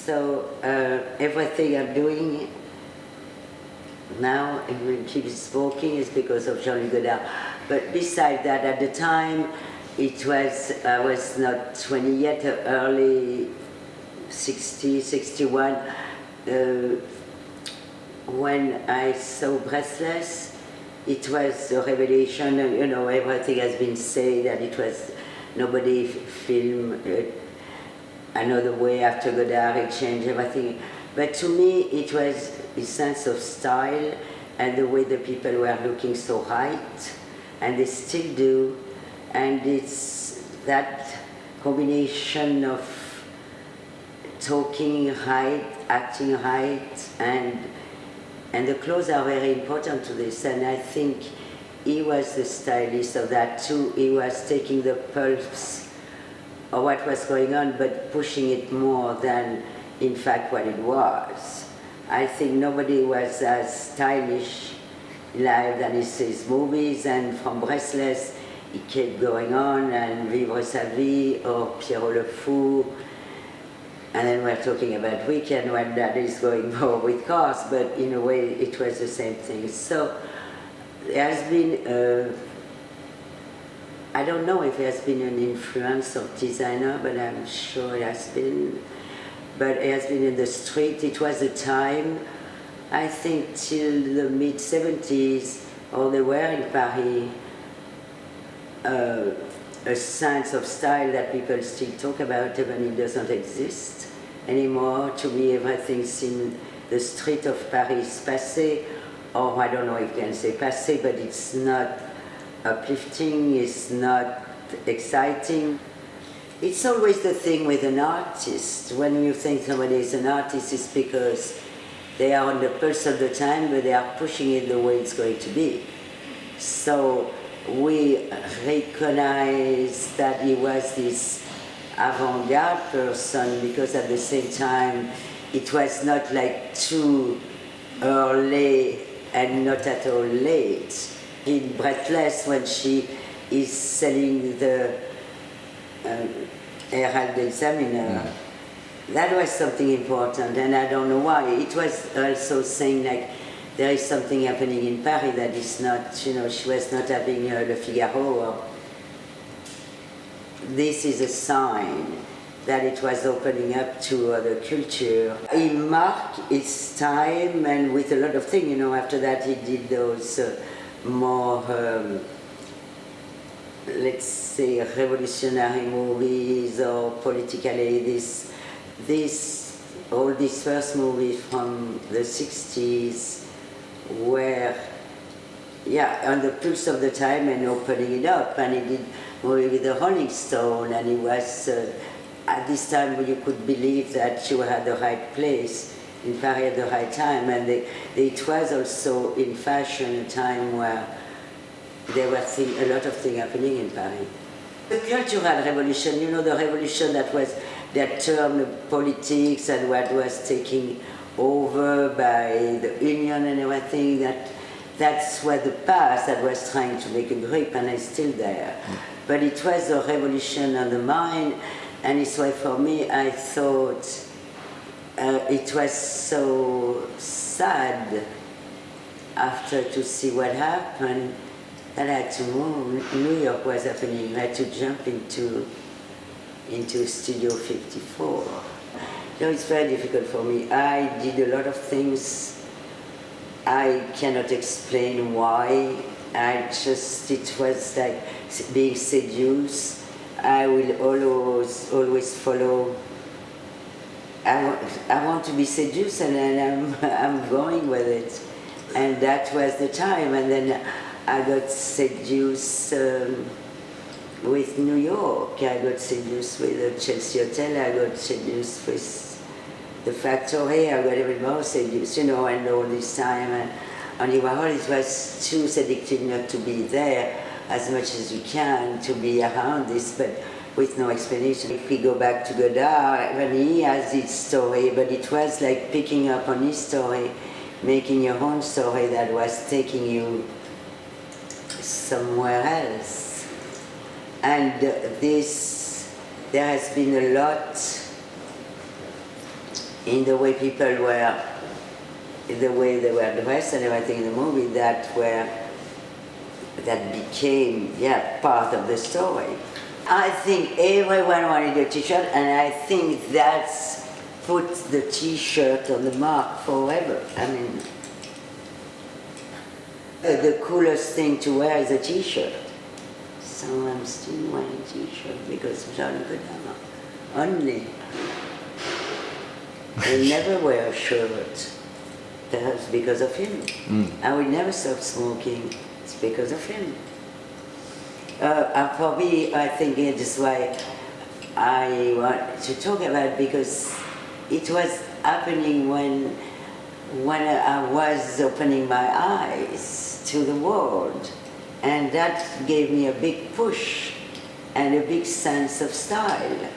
So everything I'm doing now, when she is walking, is because of Jean-Luc Godard. But besides that, at the time, I was not 20 yet, early 60, 61, when I saw Breathless. It was a revelation. Everything has been said that it was nobody filmed another way after Godard. It changed everything. But to me, it was his sense of style and the way the people were looking so right, and they still do. And it's that combination of talking right, acting right, and the clothes are very important to this. And I think he was the stylist of that too. He was taking the pulse of what was going on, but pushing it more than, in fact, what it was. I think nobody was as stylish live than his movies, and from Breathless, he kept going on, and Vivre sa vie, or Pierrot le Fou, and then we're talking about Weekend when that is going more with cars, but in a way it was the same thing. So there has been, I don't know if there has been an influence of designer, but I'm sure it has been. But it has been in the street. It was a time, I think, till the mid-70s, or they were in Paris, a sense of style that people still talk about, even it doesn't exist anymore. To me, everything's in the street of Paris, passé, or I don't know if you can say passé, but it's not uplifting, it's not exciting. It's always the thing with an artist. When you think somebody is an artist, it's because they are on the pulse of the time, but they are pushing it the way it's going to be. So we recognize that he was this avant-garde person, because at the same time it was not like too early and not at all late. In Breathless, when she is selling the Herald Examiner, that was something important, and I don't know why. It was also saying like, there is something happening in Paris that is not, she was not having Le Figaro. Or this is a sign that it was opening up to other culture. He marked its time, and with a lot of things, after that he did those more, let's say, revolutionary movies, or politically, all these first movies from the 60s were, on the pulse of the time and opening it up. And he did movie with the Rolling Stone, and he was, at this time you could believe that you were at the right place in Paris at the right time. And it was also in fashion a time where there were a lot of things happening in Paris. The cultural revolution, the revolution that turned politics and what was taking over by the union and everything, that's where the past that was trying to make a grip, and it's still there. But it was a revolution on the mind, and it's why for me I thought it was so sad after to see what happened that I had to move. New York was happening. I had to jump into Studio 54. It's very difficult for me. I did a lot of things. I cannot explain why. It was like being seduced. I will always follow. I want to be seduced, and then I'm going with it. And that was the time. And then I got seduced with New York. I got seduced with the Chelsea Hotel. I got seduced with the Factory. I got even more seduced, and all this time. And on Warhol, it was too seductive not to be there as much as you can, to be around this, but with no explanation. If we go back to Godard, when he has his story, but it was like picking up on his story, making your own story that was taking you somewhere else. And there has been a lot in the way people were, in the way they were dressed and everything in the movie, that became, part of the story. I think everyone wanted a t-shirt, and I think that's put the t-shirt on the mark forever. I mean, the coolest thing to wear is a t-shirt. So I'm still wearing a t-shirt because of Jean-Luc Godard. Only. I never wear a shirt, perhaps because of him. I will never stop smoking, it's because of him. For me, I think it is why I want to talk about it, because it was happening when I was opening my eyes to the world, and that gave me a big push and a big sense of style.